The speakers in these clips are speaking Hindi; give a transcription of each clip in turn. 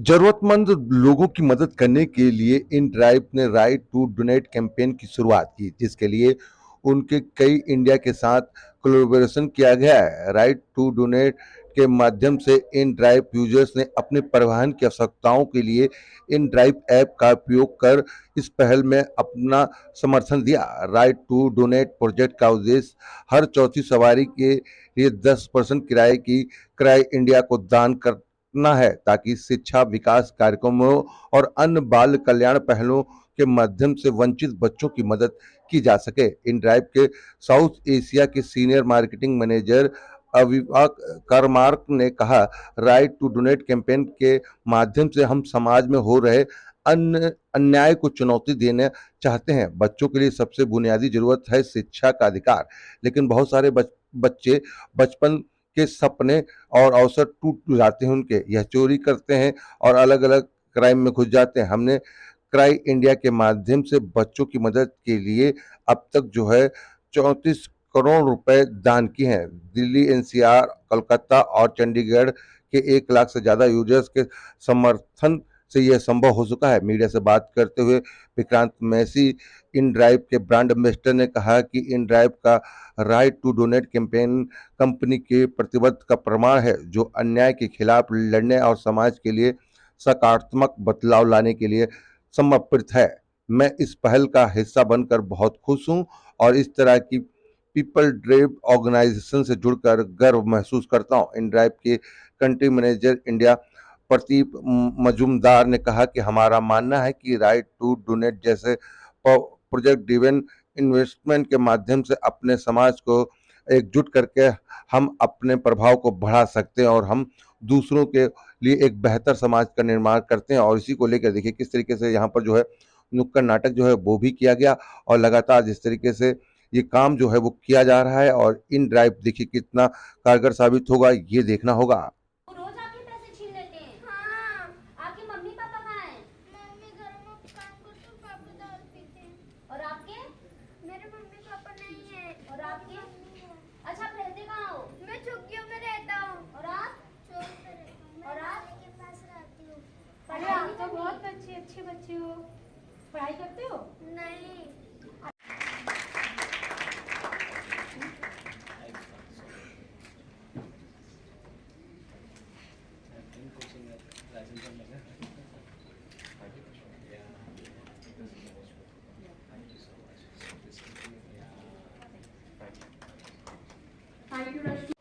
जरूरतमंद लोगों की मदद करने के लिए इन ड्राइव ने राइट टू डोनेट कैंपेन की शुरुआत की, जिसके लिए उनके कई इंडिया के साथ कोलैबोरेशन किया गया है। राइट टू डोनेट के माध्यम से इन ड्राइव यूजर्स ने अपने परिवहन की आवश्यकताओं के लिए इन ड्राइव ऐप का उपयोग कर इस पहल में अपना समर्थन दिया। राइट टू डोनेट प्रोजेक्ट का उद्देश्य हर चौथी सवारी के लिए 10% किराए इंडिया को दान करना है, ताकि शिक्षा, विकास कार्यक्रमों और अन्य बाल कल्याण पहलों के माध्यम से वंचित बच्चों की मदद की जा सके। इन ड्राइव के साउथ एशिया के सीनियर मार्केटिंग मैनेजर अविवाक करमार्क ने कहा, राइट टू डोनेट कैंपेन के माध्यम से हम समाज में हो रहे अन्याय को चुनौती देना चाहते हैं। बच्चों के लिए सबसे बुनियादी जरूरत है शिक्षा का अधिकार, लेकिन बहुत सारे बच्चे बचपन के सपने और अवसर टूट जाते हैं उनके, यह चोरी करते हैं और अलग अलग क्राइम में घुस जाते हैं। हमने क्राई इंडिया के माध्यम से बच्चों की मदद के लिए अब तक जो है 34 करोड़ रुपए दान किए हैं। दिल्ली, एनसीआर, कोलकाता और चंडीगढ़ के 1 लाख से ज्यादा यूजर्स के समर्थन से यह संभव हो चुका है। मीडिया से बात करते हुए विक्रांत मैसी, इन ड्राइव के ब्रांड एम्बेसडर, ने कहा कि इन ड्राइव का right to donate campaign company के प्रतिबद्ध का प्रमाण है, जो अन्याय के खिलाफ लड़ने और समाज के लिए सकारात्मक बदलाव लाने के लिए समर्पित है। मैं इस पहल का हिस्सा बनकर बहुत खुश हूं और इस तरह की पीपल ड्राइव ऑर्गेनाइजेशन से जुड़कर गर्व महसूस करता हूं। इन ड्राइव के country manager India Pradeep Majumdar ने कहा कि हमारा मानना है कि राइट टू डोनेट जैसे प्रोजेक्ट ड्रिवन इन्वेस्टमेंट के माध्यम से अपने समाज को एकजुट करके हम अपने प्रभाव को बढ़ा सकते हैं और हम दूसरों के लिए एक बेहतर समाज का निर्माण करते हैं। और इसी को लेकर देखिए किस तरीके से यहाँ पर जो है नुक्कड़ नाटक जो है वो भी किया गया, और लगातार जिस तरीके से ये काम जो है वो किया जा रहा है, और इन ड्राइव देखिए कितना कारगर साबित होगा, ये देखना होगा। वो रोज आपके पैसे छीन लेते हैं। हाँ। आपके मम्मी पापा कहाँ हैं? मम्मी घर में काम करते हैं, पापा दारू पीते हैं। और आपके? मेरे मम्मी पापा नहीं है। और आपके? मम्मी है। अच्छा, आप रहते कहाँ हो? मैं झुग्गियों में रहता हूँ। और आप? चौक पे रहता हूँ। और आप? नानी के पास रहती हूँ। अरे आप तो बहुत अच्छे बच्चे हो। पढ़ाई करते हो? नहीं। Thank you, Rashmi.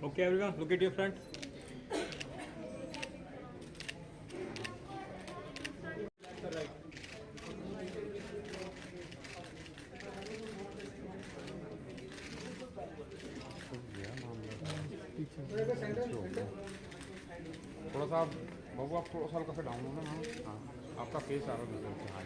Okay, everyone, look at your front. थोड़ा सा बाबू, आप थोड़ा सा हल्का सा डाउन हो ना। हाँ, आपका फेस आ रहा है नजर से। हाँ,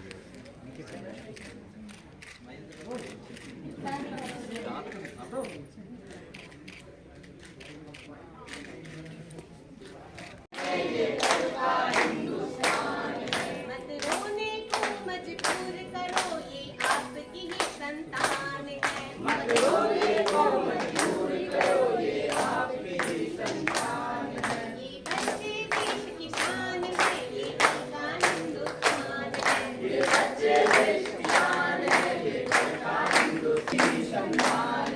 मत रोने को मजबूर करो, ये आपकी ही संतान है। मत रोने को मजबूर करो, ये आपकी ही संतान है। ये बच्चे देश की शान है, ये उनका हिंदुस्तान है। ये बच्चे देश की शान है, ये उनका हिंदुस्तान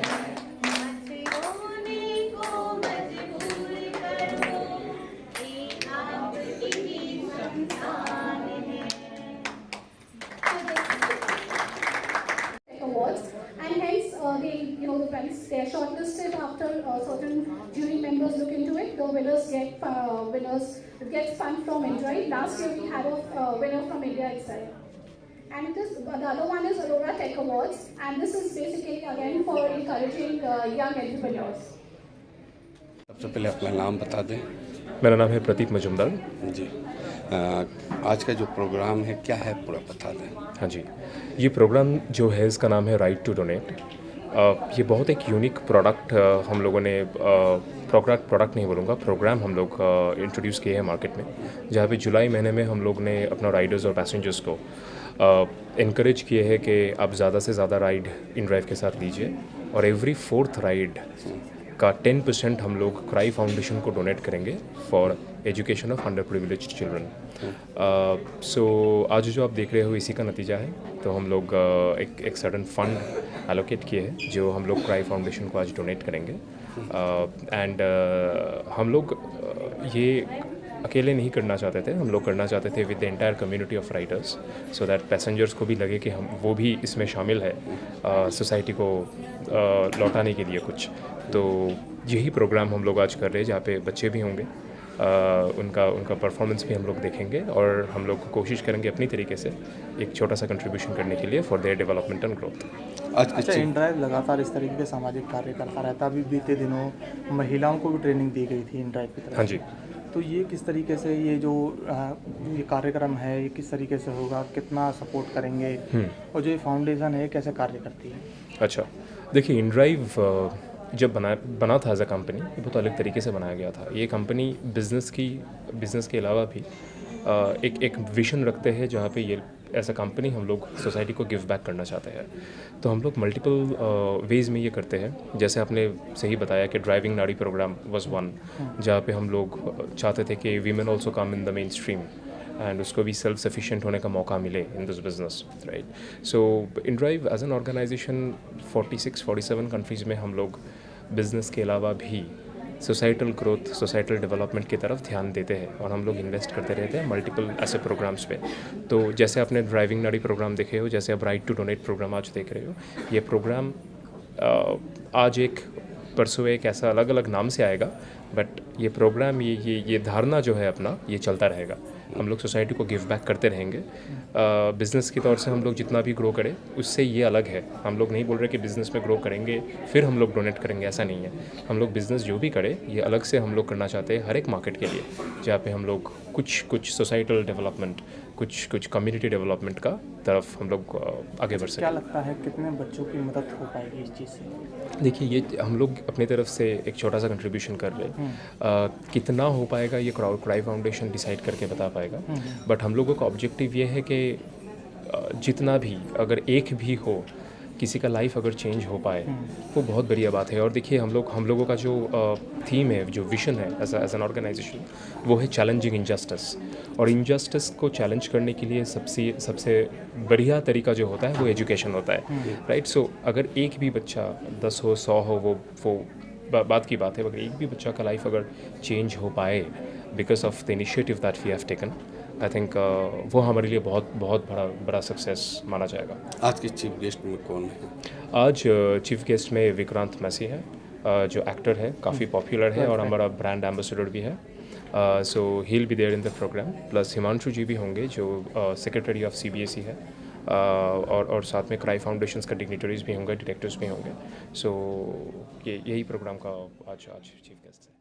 है। मत रोने को मजबूर करो, ये आपकी ही संतान है। Awards, and hence the friends, they are shortlisted after certain jury members look into it. The winners get fund from India. Last year we had a winner from India itself, and the other one is Aurora Tech Awards, and this is basically again for encouraging young entrepreneurs. सबसे पहले अपना नाम बता दें। मेरा नाम है प्रदीप मजूमदार जी। आज का जो प्रोग्राम है क्या है पूरा बता दें। हाँ जी, ये प्रोग्राम जो है इसका नाम है राइट टू डोनेट। ये बहुत एक यूनिक प्रोडक्ट हम लोगों ने प्रोडक्ट नहीं बोलूँगा, प्रोग्राम हम लोग इंट्रोड्यूस किए हैं मार्केट में, जहाँ पे जुलाई महीने में हम लोग ने अपना राइडर्स और पैसेंजर्स को इनकरेज किए हैं कि आप ज़्यादा से ज़्यादा राइड इन ड्राइव के साथ लीजिए, और एवरी 4th राइड का 10% हम लोग क्राई फाउंडेशन को डोनेट करेंगे for education of underprivileged children. So आज जो आप देख रहे हो इसी का नतीजा है। तो हम लोग एक सर्टन फंड एलोकेट किए हैं जो हम लोग क्राई फाउंडेशन को आज डोनेट करेंगे। एंड हम लोग ये अकेले नहीं करना चाहते थे, हम लोग करना चाहते थे with the entire community of Riders, so that passengers को भी लगे कि हम वो भी इसमें शामिल है सोसाइटी को लौटाने के लिए कुछ। तो यही प्रोग्राम हम लोग आज कर रहे हैं, जहाँ पे बच्चे भी होंगे, उनका परफॉर्मेंस भी हम लोग देखेंगे, और हम लोग कोशिश करेंगे अपनी तरीके से एक छोटा सा कंट्रीब्यूशन करने के लिए for their development and growth. अच्छा, इन ड्राइव लगातार इस तरीके के सामाजिक कार्य करता रहता। अभी बीते दिनों महिलाओं को भी ट्रेनिंग दी गई थी इन ड्राइव की तरफ। हाँ जी। तो ये किस तरीके से ये जो ये कार्यक्रम है ये किस तरीके से होगा, कितना सपोर्ट करेंगे, और जो ये फाउंडेशन है कैसे कार्य करती है? अच्छा, देखिए इन ड्राइव जब बना था एज अ कंपनी, ये बहुत अलग तरीके से बनाया गया था। ये कंपनी बिज़नेस के अलावा भी एक विजन रखते हैं, जहाँ पे ये एज अ कंपनी हम लोग सोसाइटी को गिव बैक करना चाहते हैं। तो हम लोग मल्टीपल वेज़ में ये करते हैं। जैसे आपने सही बताया कि ड्राइविंग नाड़ी प्रोग्राम वाज वन, जहाँ पे हम लोग चाहते थे कि women also come in the mainstream and उसको भी सेल्फ सफिशिएंट होने का मौका मिले in this business, right. So InDrive as an organisation 46-47 countries में हम लोग बिज़नेस के अलावा भी सोसाइटल ग्रोथ, सोसाइटल डेवलपमेंट की तरफ ध्यान देते हैं, और हम लोग इन्वेस्ट करते रहते हैं मल्टीपल ऐसे प्रोग्राम्स पे। तो जैसे आपने ड्राइविंग नाड़ी प्रोग्राम देखे हो, जैसे आप राइट टू डोनेट प्रोग्राम आज देख रहे हो, ये प्रोग्राम आज एक परसों एक ऐसा अलग अलग नाम से आएगा, बट ये प्रोग्राम ये धारणा जो है अपना, ये चलता रहेगा। हम लोग सोसाइटी को गिव बैक करते रहेंगे। बिज़नेस के तौर से हम लोग जितना भी ग्रो करें उससे ये अलग है। हम लोग नहीं बोल रहे कि बिज़नेस में ग्रो करेंगे फिर हम लोग डोनेट करेंगे, ऐसा नहीं है। हम लोग बिज़नेस जो भी करें ये अलग से हम लोग करना चाहते हैं हर एक मार्केट के लिए, जहाँ पे हम लोग कुछ सोसाइटल डेवलपमेंट, कुछ कम्युनिटी डेवलपमेंट का तरफ हम लोग आगे बढ़ सकें। क्या लगता है कितने बच्चों की मदद हो पाएगी इस चीज़ से? देखिए ये हम लोग अपनी तरफ से एक छोटा सा कंट्रीब्यूशन कर रहे हैं। कितना हो पाएगा ये क्राई फाउंडेशन डिसाइड करके बता पाएगा, बट हम लोगों का ऑब्जेक्टिव ये है कि जितना भी अगर एक भी हो, किसी का लाइफ अगर चेंज हो पाए वो बहुत बढ़िया बात है। और देखिए हम लोगों का जो थीम है, जो विजन है एज एन ऑर्गेनाइजेशन, वो है चैलेंजिंग इनजस्टिस। और इनजस्टिस को चैलेंज करने के लिए सबसे बढ़िया तरीका जो होता है वो एजुकेशन होता है, राइट। सो अगर एक भी बच्चा 10 हो 100 हो वो बात की बात है, अगर एक भी बच्चा का लाइफ अगर चेंज हो पाए because of the initiative that we have taken, I think वो हमारे लिए बहुत बड़ा सक्सेस माना जाएगा। आज के चीफ गेस्ट में कौन है? आज चीफ गेस्ट में विक्रांत मैसी है, जो एक्टर है, काफ़ी पॉपुलर है और हमारा ब्रांड एम्बेसडर भी है। So he will be there in the programme. Plus Himanshu ji भी होंगे जो सेक्रेटरी ऑफ CBSE है, और साथ में क्राई फाउंडेशंस का डिग्निटरीज भी होंगे, डायरेक्टर्स भी होंगे। सो यही प्रोग्राम का आज चीफ गेस्ट है।